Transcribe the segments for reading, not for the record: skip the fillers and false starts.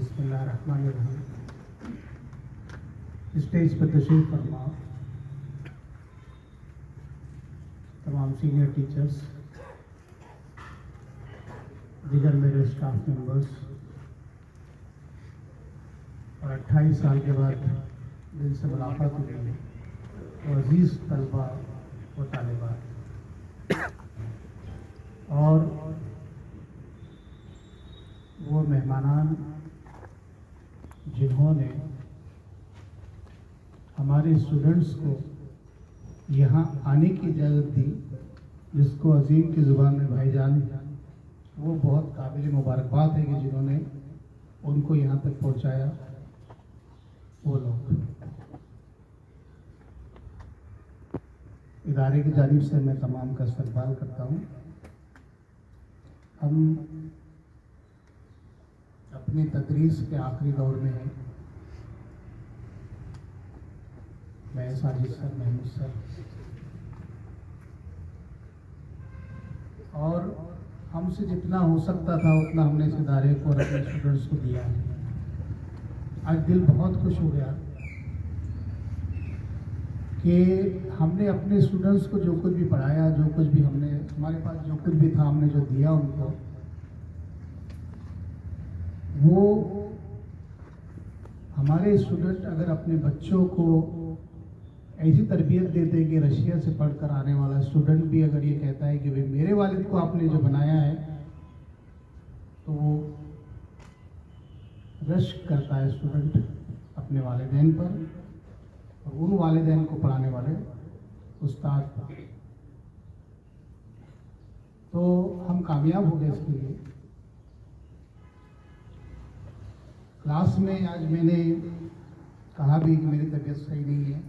बिस्मिल्लाहिर्रहमानिर्रहीम। स्टेज पर तशरीफ फरमा तमाम सीनियर टीचर्स, दीगर मेरे स्टाफ मेंबर्स और 28 साल के बाद जिनसे मुलाकात हुई है वो अजीज़ तलबा व तालिबात और वो मेहमानान जिन्होंने हमारे स्टूडेंट्स को यहाँ आने की इजाज़त दी, जिसको अजीम की ज़ुबान में भाईजान, वो बहुत काबिल मुबारकबाद है कि जिन्होंने उनको यहाँ तक पहुँचाया। वो लोग इदारे की जानिब से मैं तमाम का इस्तकबाल करता हूँ। हम अपनी तदरीस के आखिरी दौर में हैं। मैं साजिद सर, महमूद सर और हमसे जितना हो सकता था उतना हमने इस इदारे को और अपने स्टूडेंट्स को दिया है। आज दिल बहुत खुश हो गया कि हमने अपने स्टूडेंट्स को जो कुछ भी पढ़ाया, जो कुछ भी हमारे पास जो कुछ भी था, हमने जो दिया उनको, वो हमारे स्टूडेंट अगर अपने बच्चों को ऐसी तरबियत देते कि रशिया से पढ़कर आने वाला स्टूडेंट भी अगर ये कहता है कि भाई मेरे वालिद को आपने जो बनाया है, तो वो रश्क करता है स्टूडेंट अपने वालिदैन पर और उन वालिदैन को पढ़ाने वाले उस्ताद पर। तो हम कामयाब हो गए इसके लिए। क्लास में आज मैंने कहा भी कि मेरी तबीयत सही नहीं है,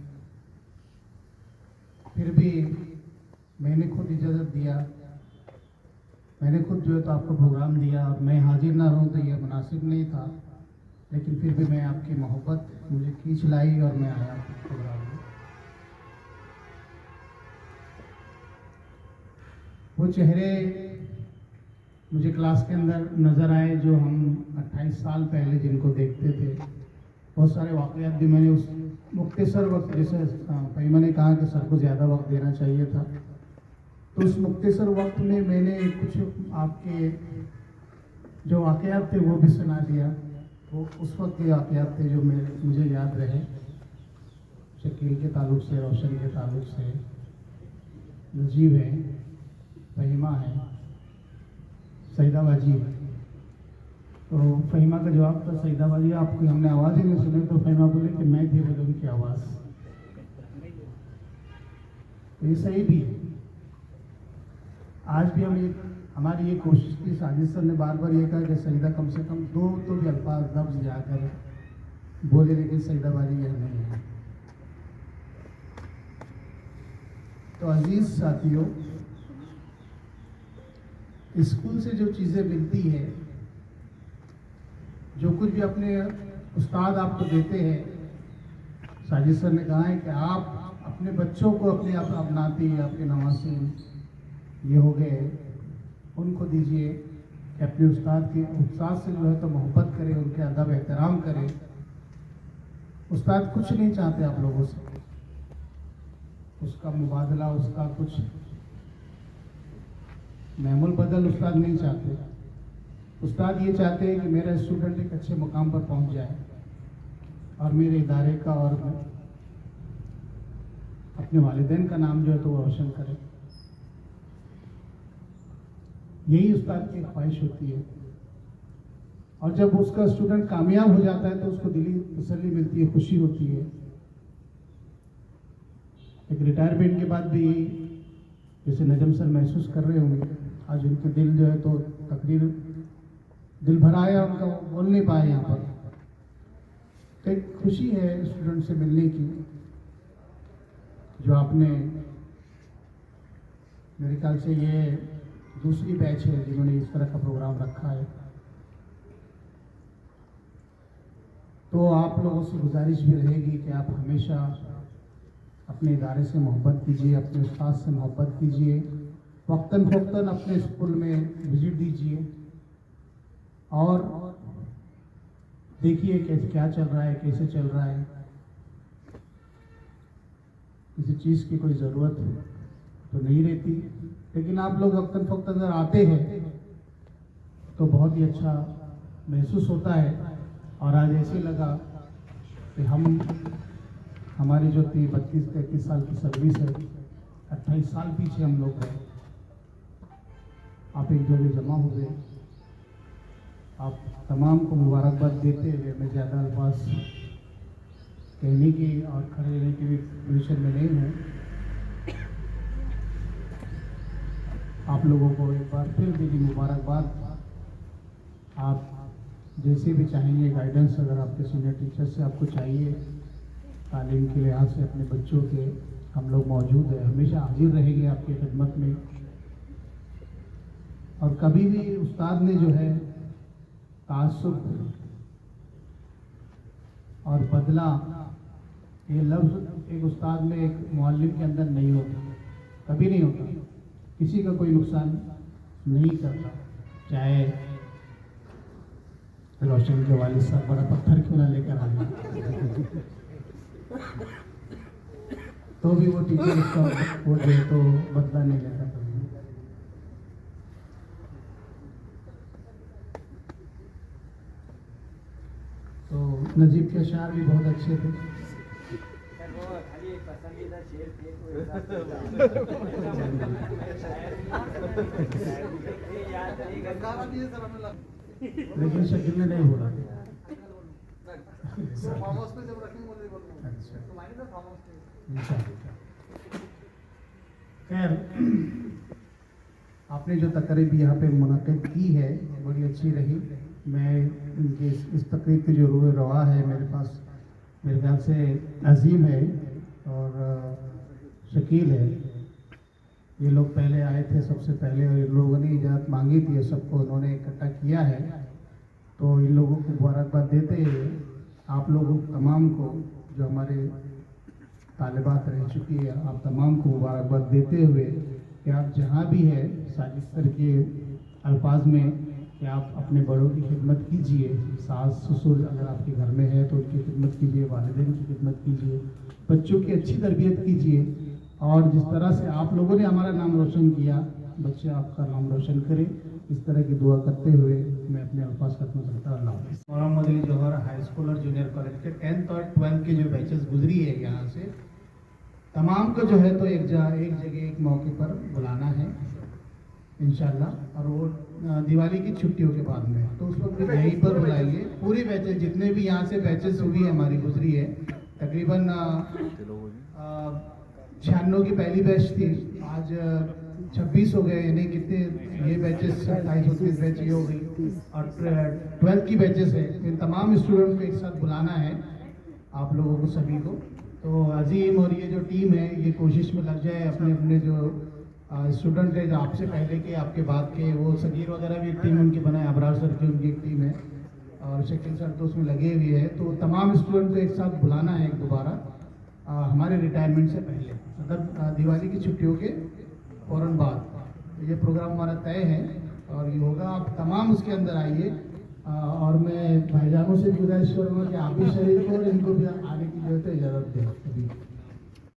फिर भी मैंने खुद इजाज़त दिया, मैंने खुद जो है तो आपको प्रोग्राम दिया। मैं हाजिर ना रहूं तो ये मुनासिब नहीं था, लेकिन फिर भी मैं आपकी मोहब्बत मुझे खींच लाई और मैं आया प्रोग्राम में। वो चेहरे मुझे क्लास के अंदर नज़र आए जो हम 28 साल पहले जिनको देखते थे। बहुत सारे वाक़यात भी मैंने उस मुख्तसर वक्त, जैसे फ़हीमा ने कहा कि सर को ज़्यादा वक्त देना चाहिए था, तो उस मुख्तसर वक्त में मैंने कुछ आपके जो वाक़यात थे वो भी सुना दिया। वो उस वक्त के वाक़यात थे जो मुझे याद रहे, शकील के ताल्लुक़ से, रोशन के ताल्लुक़ से, नजीब है, फ़हीमा है, सईदा बाजी है। तो फ़हीमा का जवाब था, सईदा बाजी आपकी हमने आवाज़ ही नहीं सुनी। तो फ़हीमा बोले कि मैं थी बोले उनकी आवाज़। तो ये सही भी है। आज भी हमारी ये कोशिश थी, साजिद सर ने बार बार ये कहा कि सईदा कम से कम 2 तो भी अल्फाज लफ्ज़ जाकर बोले, लेकिन सईदा बाजी यह नहीं है। तो अजीज़ साथियों, स्कूल से जो चीज़ें मिलती है, जो कुछ भी अपने उस्ताद आपको देते हैं, साजिद सर ने कहा है कि आप अपने बच्चों को अपने आप अपनाती, आपके नवासी ये हो गए, उनको दीजिए कि अपने उस्ताद से जो है तो मोहब्बत करें, उनके अदब एहतराम करें। उस्ताद कुछ नहीं चाहते आप लोगों से, उसका मुबादला, उसका कुछ महमूल बदल उस्ताद नहीं चाहते। उस्ताद ये चाहते हैं कि मेरा स्टूडेंट एक अच्छे मुकाम पर पहुंच जाए और मेरे इदारे का और अपने वालिदैन का नाम जो है तो वो रोशन करे। यही उस्ताद की ख्वाहिश होती है। और जब उसका स्टूडेंट कामयाब हो जाता है तो उसको दिली तसल्ली मिलती है, खुशी होती है। एक रिटायरमेंट के बाद भी जैसे नजम सर महसूस कर रहे होंगे, आज उनके दिल जो है तो तकरीर दिल भरा है, उनका बोल नहीं पाए यहाँ पर। तो एक खुशी है स्टूडेंट से मिलने की, जो आपने, मेरे ख्याल से ये दूसरी बैच है जिन्होंने इस तरह का प्रोग्राम रखा है। तो आप लोगों से गुजारिश भी रहेगी कि आप हमेशा अपने इदारे से मोहब्बत कीजिए, अपने उस्ताद से मोहब्बत कीजिए, वक्तन फ़ौक्तन अपने स्कूल में विज़िट दीजिए और देखिए कैसे क्या चल रहा है, कैसे चल रहा है। किसी चीज़ की कोई ज़रूरत तो नहीं रहती, लेकिन आप लोग वक्तन फक्त अगर आते हैं तो बहुत ही अच्छा महसूस होता है। और आज ऐसे लगा कि हमारी जो 32-33 साल की सर्विस है, 28 साल पीछे हम लोग गए, आप एक जगह जमा हो गए। आप तमाम को मुबारकबाद देते हुए मैं ज़्यादा अल्फाज कहने की और खड़े रहने की भी पोजीशन में नहीं हूँ। आप लोगों को एक बार फिर मेरी मुबारकबाद। आप जैसे भी चाहेंगे गाइडेंस अगर आपके सीनियर टीचर से आपको चाहिए, तालीम के लिहाज से अपने बच्चों के, हम लोग मौजूद हैं, हमेशा हाजिर रहेंगे आपकी खिदमत में। और कभी भी उस्ताद ने जो है तासुब और बदला, ये लफ्ज़ एक उस्ताद में, एक मुअल्लिम के अंदर नहीं होता, कभी नहीं होता। किसी का कोई नुकसान नहीं करता, चाहे रोशन के वालिद साहब बड़ा पत्थर क्यों ना लेकर आए, तो भी वो टीचर उसका वो जो तो बदला नहीं लेता कभी। तो नजीब के अशार भी बहुत अच्छे थे। लेकिन शकील ने नहीं बोला। खैर, आपने जो तकरीब यहाँ पे मुनक़िद की है बड़ी अच्छी रही। मैं इनके इस तकरीब की जो रूह रवा है मेरे पास, मेरे ख्याल से अजीम है और शकील है। ये लोग पहले आए थे सबसे पहले, और इन लोगों ने इजाज़त मांगी थी, सबको उन्होंने इकट्ठा किया है। तो इन लोगों को मुबारकबाद देते हुए आप लोगों तमाम को, जो हमारे तालिबात रह चुकी है, आप तमाम को मुबारकबाद देते हुए कि आप जहाँ भी है साजिद सर के अल्फाज में कि आप अपने बड़ों की खिदमत कीजिए। सास ससुर अगर आपके घर में है तो उनकी खिदमत कीजिए, वालिदैन की खिदमत कीजिए, बच्चों की अच्छी तरबियत कीजिए। और जिस तरह से आप लोगों ने हमारा नाम रोशन किया, बच्चे आपका नाम रोशन करें, इस तरह की दुआ करते हुए मैं अपने अल्फाज खत्म करता हूँ। अल्लाह हाफ़िज़। मोहम्मद अली जौहर हाई स्कूल और जूनियर कॉलेज के 10th और 12th के जो बैचेस गुजरी है यहाँ से, तमाम को जो है तो एक जगह एक मौके पर बुलाना है इंशाल्लाह। और वो दिवाली की छुट्टियों के बाद में, तो उस वक्त यहीं पर बुलाएंगे पूरी बैचेस, जितने भी यहाँ से बैचेस हुई हमारी गुजरी है। तकरीबन 96 की पहली बैच थी, आज 26 हो गए, यानी कितने ये बैचेस 27-29 बैच ये हो गई। और 12th की बैचेस है। इन तमाम स्टूडेंट को एक साथ बुलाना है आप लोगों को सभी को। तो अजीम और ये जो टीम है ये कोशिश में लग जाए, अपने अपने जो स्टूडेंट है जो आपसे पहले के आपके बाद के, वो सगीर वगैरह भी एक टीम उनकी बनाए, अबरार सर की उनकी एक टीम है और शकील सर तो उसमें लगे हुए हैं। तो तमाम स्टूडेंट को एक साथ बुलाना है दोबारा हमारे रिटायरमेंट से पहले, मतलब दिवाली की छुट्टियों के फ़ौरन बाद ये प्रोग्राम हमारा तय है और ये होगा। आप तमाम उसके अंदर आइए। और मैं भाईजानों से गुजारिश करूँगा कि आप भी शरीक हो और इनको भी आने की जो है इजाज़त दें।